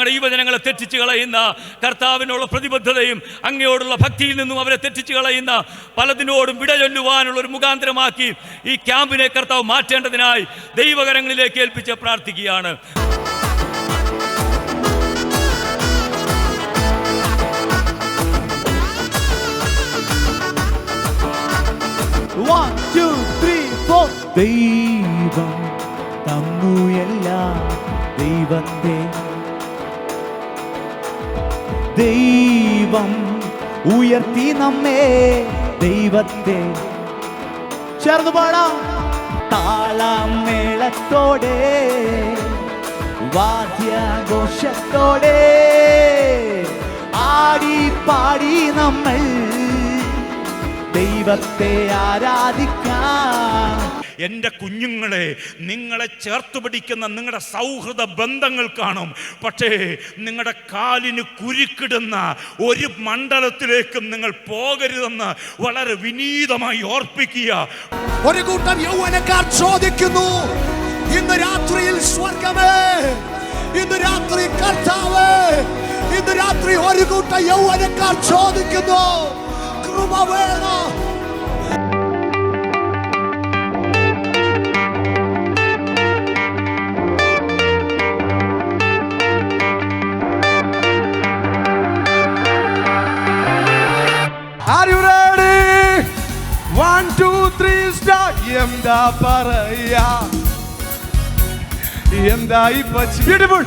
ഞങ്ങളുടെ യുവജനങ്ങളെ തെറ്റിച്ച് കളയുന്ന, കർത്താവിനുള്ള പ്രതിബദ്ധതയും അങ്ങയോടുള്ള ഭക്തിയിൽ നിന്നും അവരെ തെറ്റിച്ച് കളയുന്ന, പലതിനോടും വിട ചൊല്ലുവാനുള്ള ഒരു മുഖാന്തരമാക്കി ഈ ക്യാമ്പിനെ കർത്താവ് മാറ്റേണ്ടതിനായി ദൈവകരങ്ങളിലേക്ക് ഏൽപ്പിച്ച് പ്രാർത്ഥിക്കുകയാണ്. ദൈവം തന്നു എല്ലാം ദൈവത്തെ, ദൈവം ഉയർത്തി നമ്മെ ദൈവത്തെ. ചേർന്ന് പാടാം. താളം മേളത്തോടെ വാദ്യഘോഷത്തോടെ ആടി പാടി നമ്മൾ ദൈവത്തെ ആരാധിക്കാം. എൻ്റെ കുഞ്ഞുങ്ങളെ, നിങ്ങളെ ചേർത്ത് പിടിക്കുന്ന നിങ്ങളുടെ സൗഹൃദ ബന്ധങ്ങൾ കാണും. പക്ഷേ നിങ്ങളുടെ കാലിന് കുരുക്കിടുന്ന ഒരു മണ്ഡലത്തിലേക്കും നിങ്ങൾ പോകരുതെന്ന് വളരെ വിനീതമായി ഓർപ്പിക്കുക. ഒരു കൂട്ടം യൗവനക്കാർ ചോദിക്കുന്നു, ഇന്ന് രാത്രിയിൽ സ്വർഗമേ, ഇന്ന് രാത്രി കർത്താവേ, ഇന്ന് രാത്രി ഒരു കൂട്ടം യൗവനക്കാർ ചോദിക്കുന്നു, കൃപ വേണം. Are you ready? 1, 2, 3 start. എന്താ പറയാ, എന്താ ഇപ്പൊ ബ്യൂട്ടിഫുൾ.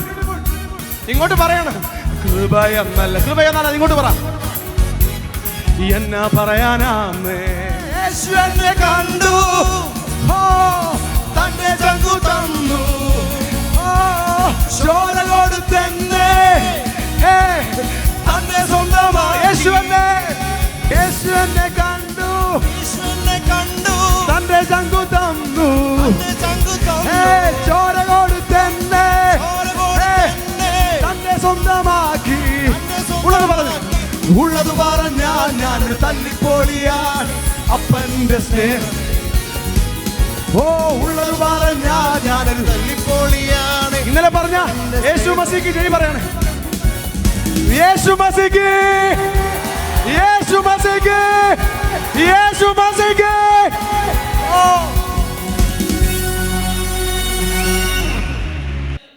ഇങ്ങോട്ട് പറയണം. കൃപ എന്നല്ല, കൃപ എന്നല്ല, ഇങ്ങോട്ട് പറ. എന്നാ പറയാനാന്ന്, യേശു എന്നെ കണ്ടു, തന്റെ ചങ്കു തന്നു, ചോരലോട് തന്നെ തന്നെ സ്വന്തമായി. യേശു എന്നെ കണ്ടു, തന്റെ ചങ്കു തന്നു, ചോരലോട് തന്നെ തന്നെ സ്വന്തമാക്കി. ഉള്ളത് പറഞ്ഞ ഞാനൊരു തല്ലിപ്പോളിയാണ് അപ്പന്റെ സ്നേഹം. ഓ, ഉള്ളത് പറഞ്ഞ ഞാനൊരു തല്ലിപ്പോളിയാണ്. ഇന്നലെ പറഞ്ഞ യേശു മസീക്ക് ജയ് പറയാണ്. യേശു മസീക്ക്, യേശു മസീക്ക്, യേശു മസീക്ക്.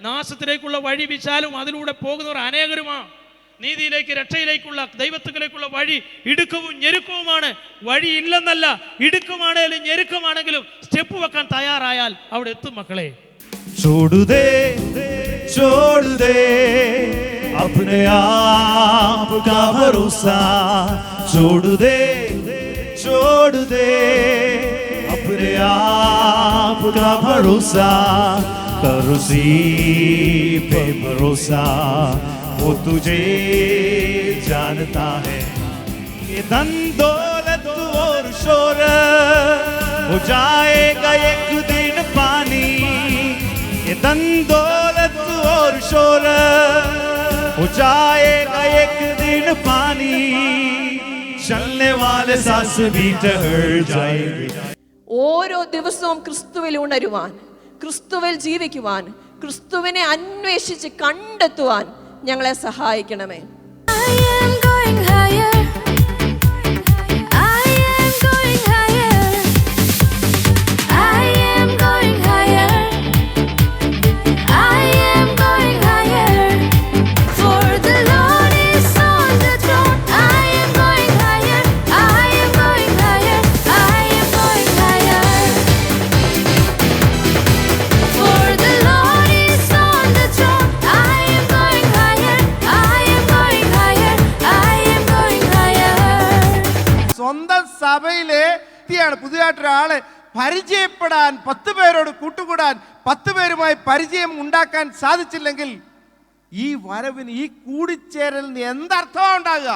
നാശത്തിലേക്കുള്ള വഴി വിശാലും അതിലൂടെ പോകുന്നവർ അനേകരുമാണ്. നീതിയിലേക്ക്, രക്ഷയിലേക്കുള്ള, ദൈവത്തിലേക്കുള്ള വഴി ഇടുക്കവും ഞെരുക്കവുമാണ്. വഴി ഇല്ലെന്നല്ല, ഇടുക്കമാണേലും ഞെരുക്കമാണെങ്കിലും സ്റ്റെപ്പ് വെക്കാൻ തയ്യാറായാൽ അവിടെ എത്തും മക്കളെ. छोड़ दे अपने आप का भरोसा, छोड़ दे अपने आप का भरोसा, कर उसी पे भरोसा, वो तुझे जानता है. ये धन दौलत और शोहरत हो जाएगा एक दिन पानी, ये धन दौलत और शोहरत हो जाएगा एक दिन पानी, चलने वाले सांस भी ठहर जाएंगे. ഓരോ ദിവസവും ക്രിസ്തുവിൽ ഉണരുവാൻ, ക്രിസ്തുവിൽ ജീവിക്കുവാൻ, ക്രിസ്തുവിനെ അന്വേഷിച്ച് കണ്ടെത്തുവാൻ ഞങ്ങളെ സഹായിക്കണമേ. സ്വന്തം സഭയിലെ പുതിയതായിട്ടൊരാളെ പരിചയപ്പെടാൻ, 10 പേരോട് കൂട്ടുകൂടാൻ, 10 പേരുമായി പരിചയം ഉണ്ടാക്കാൻ സാധിച്ചില്ലെങ്കിൽ ഈ വരവിന്, ഈ കൂടിച്ചേരലിന് എന്തർത്ഥമാണ് ഉണ്ടാകുക?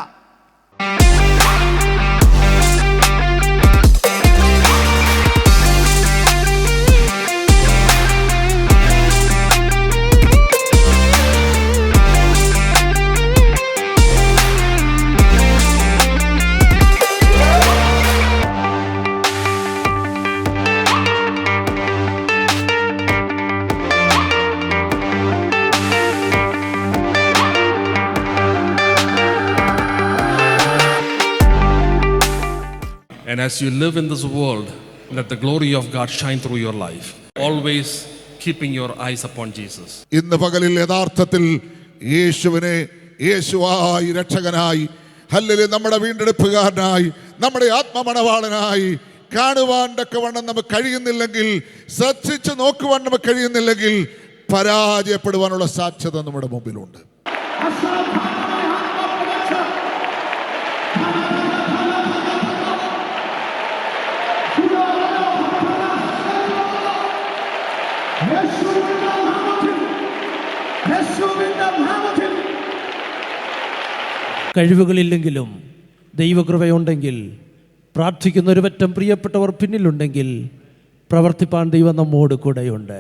And as you live in this world, let the glory of God shine through your life. Always keeping your eyes upon Jesus. ഇന്ന് പകലിൽ യഥാർത്ഥത്തിൽ യേശുവിനെ യേശുവായി രക്ഷകനായി ഹല്ലേലൂയ നമ്മുടെ വീണ്ടെടുപ്പുകാരനായി നമ്മുടെ ആത്മമണവാളനായി കാണുവാൻ തക്കവണ്ണം നമുക്ക് കഴിയുന്നില്ലെങ്കിൽ, ശ്രദ്ധിച്ച് നോക്കുവാൻ നമുക്ക് കഴിയുന്നില്ലെങ്കിൽ പരാജയപ്പെടുവാനുള്ള സാധ്യത നമ്മുടെ മുമ്പിലുണ്ട്. കഴിവുകളില്ലെങ്കിലും ദൈവകൃപയുണ്ടെങ്കിൽ, പ്രാർത്ഥിക്കുന്ന ഒരു പറ്റം പ്രിയപ്പെട്ടവർ പിന്നിലുണ്ടെങ്കിൽ, പ്രവർത്തിപ്പാൻ ദൈവം നമ്മോട് കൂടെയുണ്ട്.